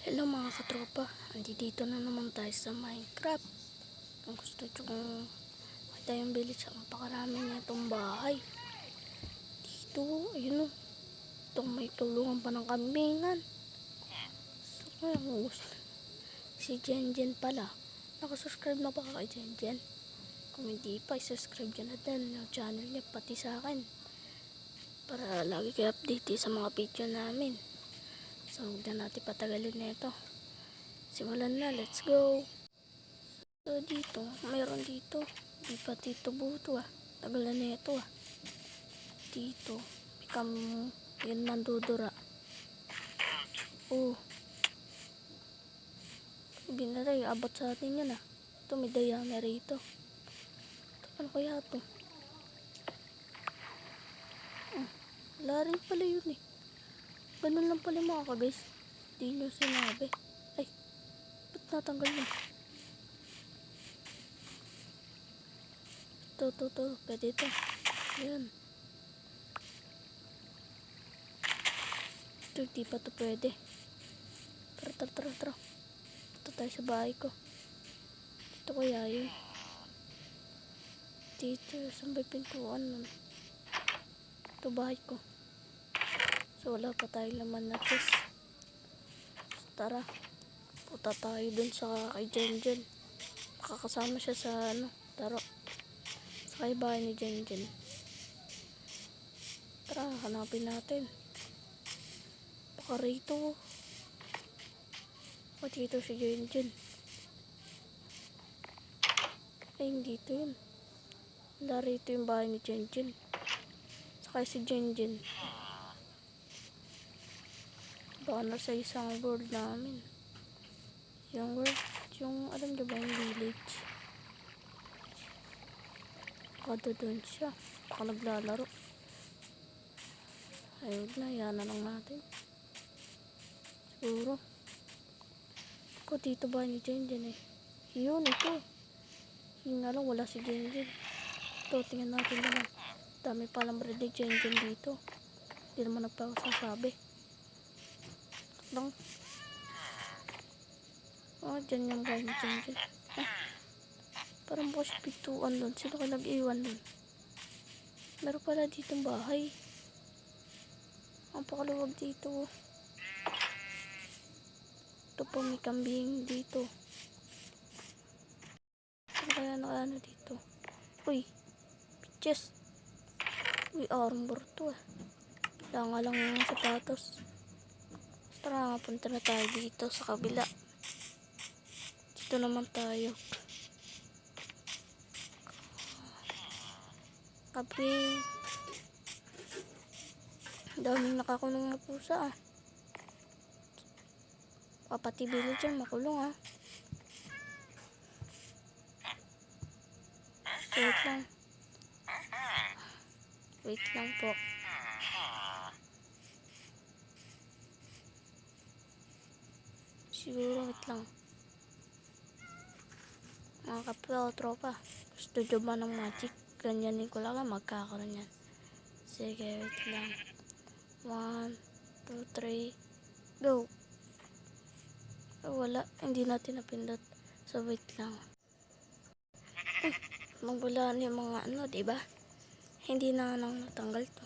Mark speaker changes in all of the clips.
Speaker 1: Hello mga katropa, andito na naman tayo sa Minecraft. Kung gusto nyo kung makita yung village, napakarami na itong bahay. Dito, ayun o, itong may tulungan pa ng kambingan. So kaya kung gusto, si Jenjen pala, nakasubscribe na ba kay Jenjen? Kung hindi pa, subscribe nyo na din yung channel niya, pati sa akin. Para lagi kayo update sa mga video namin. So huwag na natin patagalin na ito. Simulan na, let's go! So dito, mayroon dito. Di pa dito buto Tagalan na ito Dito, yan mandudura. Oh. Binaray, abot sa atin yan Ito, may dayang na rito. Ano kaya ito? Wala rin pala yun Ganun lang pala mga ka-guys. Di nyo sinabi. Ay, ba't natanggal yun? Ito. Pwede ito. Ayan. Ito, di pa ito pwede. Tara. Ito tayo sa bahay ko. Ito kaya yun. Dito, saan ba yung pintuan nun? Ito bahay ko. So, wala pa tayo laman na chest. So, tara. Punta tayo dun sa kay Jenjen. Makakasama siya sa taro. Sa kay bahay ni Jenjen. Tara, hanapin natin. Baka rito. Baka dito si Jenjen. Ay, hindi ito yun. Rito yung bahay ni Jenjen. Saka si Jenjen. Baka nasa isang world namin. Yung world, alam nyo ba yung village? Baka doon siya. Baka naglalaro. Ayun na, yan na lang natin. Siguro. Ako dito ba ni Jenjen Yun, ito. Yung nga lang, wala si Jenjen. Ito, tingnan natin naman. Dami palang bread ni Jenjen dito. Hindi naman nagpasasabi. Lang. Dyan yung bahay ni Jenjen. Parang bukas pintuan doon. Sino kayo nag-iwan doon? Meron pala ditong bahay. Ang pakaluwag dito. Ito po may kambing dito. Ano kaya ano dito? Uy, pitches. Uy, armor to Kailangan lang ng sapatos. Tara, punta na tayo dito sa kabila. Dito naman tayo. Kambing. Daming nakakulong na pusa Pati villager makulong So, wait lang po. Siguro wait lang. Mga tropa. Gusto nyo ba ng magic? Ganyanin ko lang magkakaroon yan. Sige, wait lang. 1, 2, 3, go! Wala, hindi natin napindot. So, wait lang. Magwala yung mga diba? Hindi na natanggal to.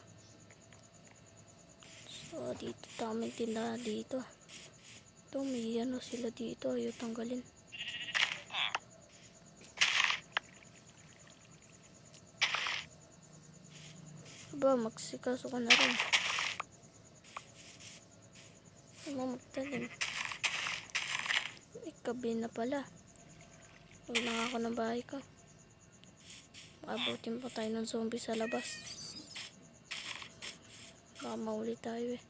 Speaker 1: So, dito tamang tindahan dito. Ito, may sila dito. Ayaw tanggalin. Aba, magsikaso ka na rin. Magtalim. Ikabi na pala. Huwag lang ako ng bahay ko. Abutin pa tayo ng zombie sa labas. Baka mauli tayo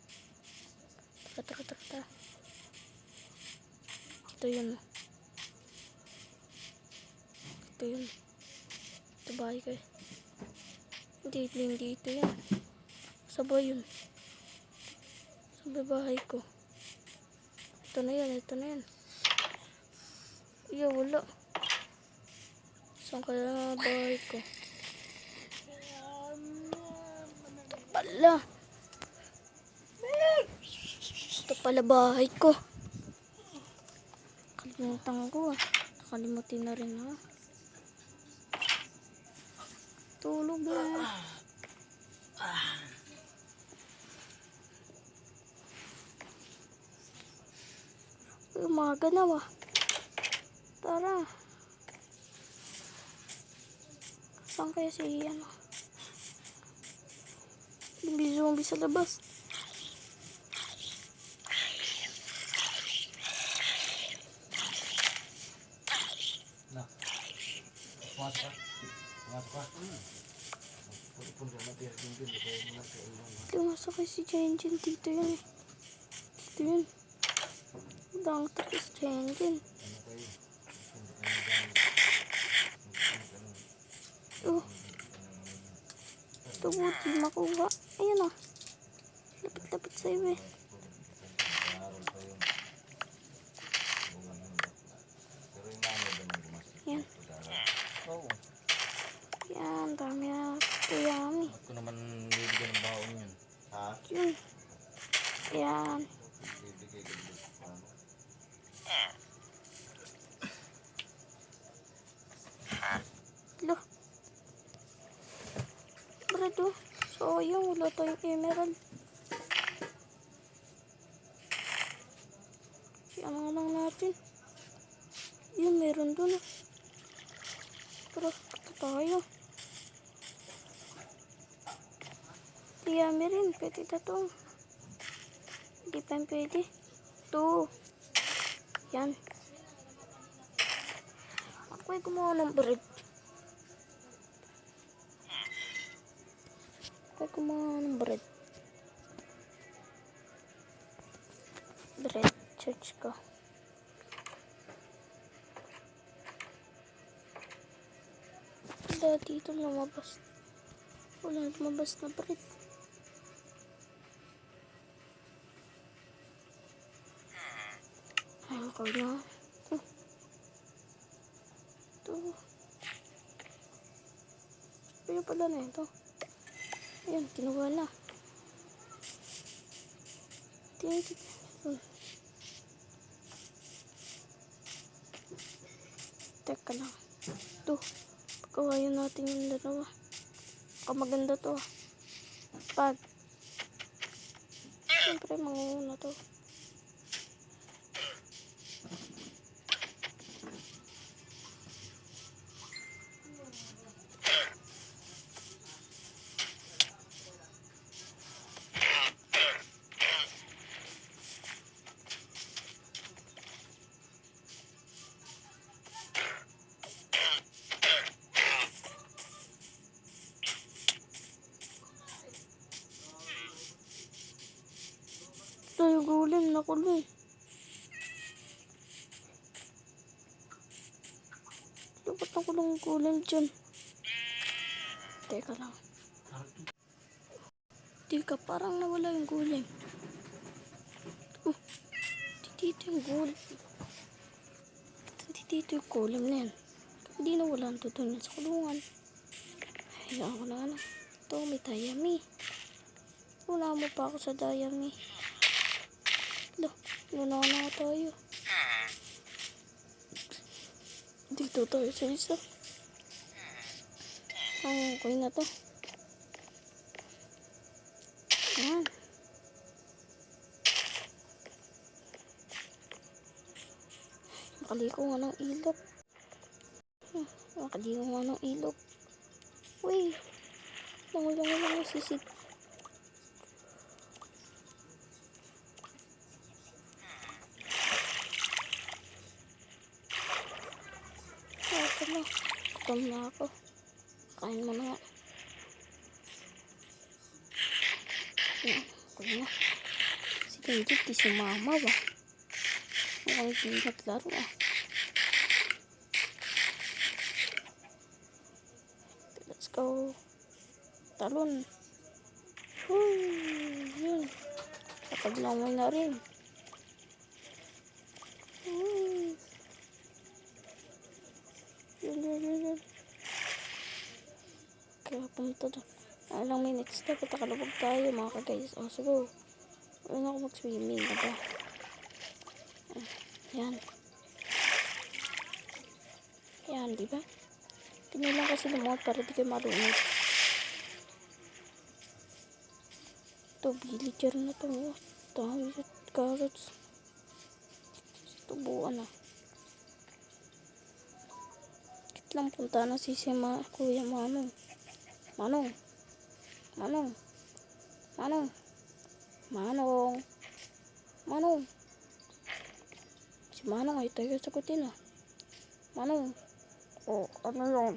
Speaker 1: Tara. Ito yun. Ito bahay ko Hindi ito yan. Sabay yun. Sabay bahay ko. Ito na yan. Iya, wala. Saan kaya bahay ko? Ito pala bahay ko. Nakalimutan ko ah. Nakalimutin na rin ha. Tulog na. Umaga na ah. Tara. Saan kaya si ano? Zombie sa labas.
Speaker 2: Nah, pumasok ka. Pumasok ka. Pulipun ka natin yung tingin.
Speaker 1: Tumasakay si Jenjen. Dito yun eh. Dito yun. Dang takis Jenjen. Oh. Ito buti makuha. Ayan ah. Lapit-lapit sa iyo eh. Yan.
Speaker 2: Oo.
Speaker 1: Yan. Dami na. Ito yummy.
Speaker 2: Ako naman bibigyan ng baon yun. Ha?
Speaker 1: Yun. Yan.
Speaker 2: Bibigay ka ng baon.
Speaker 1: Lo. Brad oh. Sayang. Wala tayong emerald. Siya nga lang natin. Yun. Meron dun ah. Pero ito tayo. Yummy rin. Pwede na to. Hindi pa yung pwede. Ito. Yan. Ako ay gumawa ng bread. Ako ay gumawa ng bread. Bread. Search ko. Wala dito lumabas. Wala lumabas na bread. Ayun ko na. Ito. Ayun pala na ito. Ayun, kinuha na. Teka lang. Ito. Pagkawayan natin yung dalawa. Maganda to. Pag. Siyempre, mangunguna to. Ito yung golem na kulong. Dapat na kulong golem dyan. Teka lang. Teka, parang nawala yung golem. Oh, dito yung golem. Dito yung golem na yan. Hindi nawala ito doon sa kulungan. Hayaan ko na ano. Ito, may dayami. Wala mo pa ako sa dayami. Wala na tayo. Dito tayo sa isa. Okay na to. Ayan. Nakaliko nga ng ilog. Nakaliko nga ng ilog. Uy. Langoy sisid. Ito na. Gutom na ako. Kain mo na nga. Yan. Okay na. Si Benji, di sumama ba? Mukhang di naglaro ah. Let's go. Talon. Yun. Kapaglangoy na rin. Yun. Kaya pumunta doon. Ilang minutes dapat nakalubog tayo mga ka-guys. O, sige. Wala na ako mag-swimming. Diba? Yan. di ba? Ganyan lang kasi lumuhod para di kayo marunod. Ito, villager na to. Oh. Dahil at carrots. Tubuan na. Kit lang punta na si Kuya Manong. Manong. Manong. Manong. Manong. Manong. Si Manong ay tayo sagutin ah. Manong. Oh, ano yun?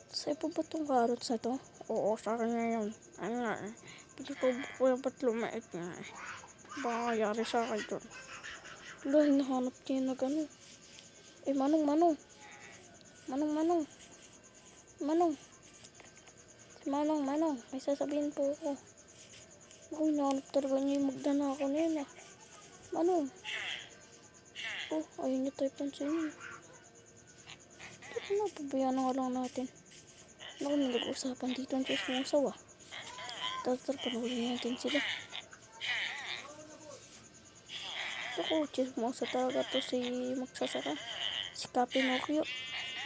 Speaker 1: Sa'yo po ba itong carrots na to? Oo, sa akin na yun. Ano nga eh. Pinatubo ko yung ba't lumait nga eh. Baka kayari sa akin doon. Wala, hinahanap niya na gano'n. Eh, Manong, Manong. Manong, Manong. Manong. Si Manong, Manong. May sasabihin po ako. Ako, hinahanap talaga niya yung magdana ako na yun ah. Manong. Oh, ayun niya tayo pansinin. Ano, pabayaan na nga lang natin. Ano kung nag-uusapan dito ang Diyos mong sawa? Tatar, panulin natin sila. Ako, chismosa talaga to si magsasaka. Si Kapinokyo.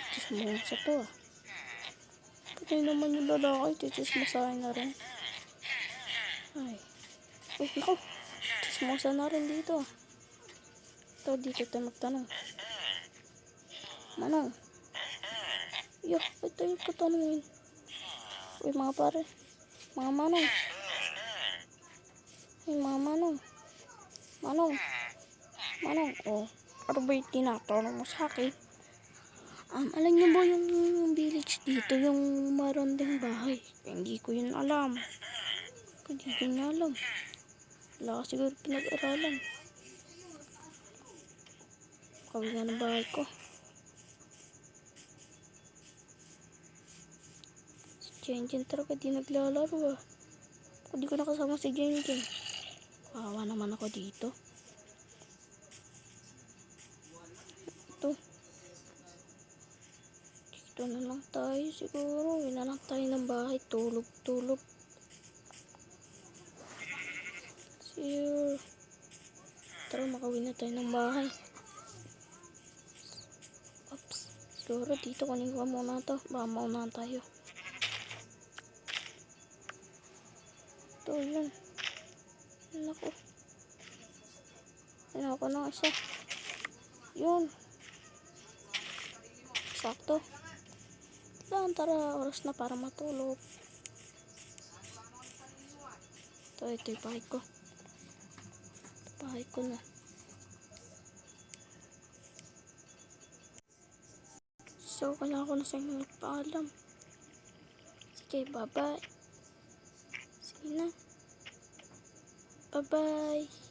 Speaker 1: Chismosa to ah. Pati naman yung lalaki, chismosahin na rin. Ay. Uy, naku. Chismosa na rin dito ah. Ito, dito tayo magtanong. Manong. Yo, ito yung katanungin. Uy, mga pare. Mga Manong. Uy, mga Manong. Manong. Manong, oh. Ano ba yung tinatanong mo sa akin? Alam niyo ba yung village dito, yung meron ding bahay? Hindi ko yun alam. Hindi ko yun alam. Wala ka siguro pinag-aralan. Kawin nga ng bahay ko. Si Jenjen talaga di naglalaro ah. Ako di ko nakasama si Jenjen. Kawawa naman ako dito. Ito. Dito na lang tayo siguro. Uwi na lang tayo ng bahay. Tulog. See you. Tara, makauwi na tayo ng bahay. Oops. Siguro dito kunin ko muna to. Baka maunahan tayo. Ito yun. Naku. Naku na isa. Yun. Sakto. Tara, oras na para matulog. Ito yung bahay ko. Bahay ko na. So, kailangan ko na sa inyo magpaalam. Sige, bye-bye. Sige na. Bye-bye.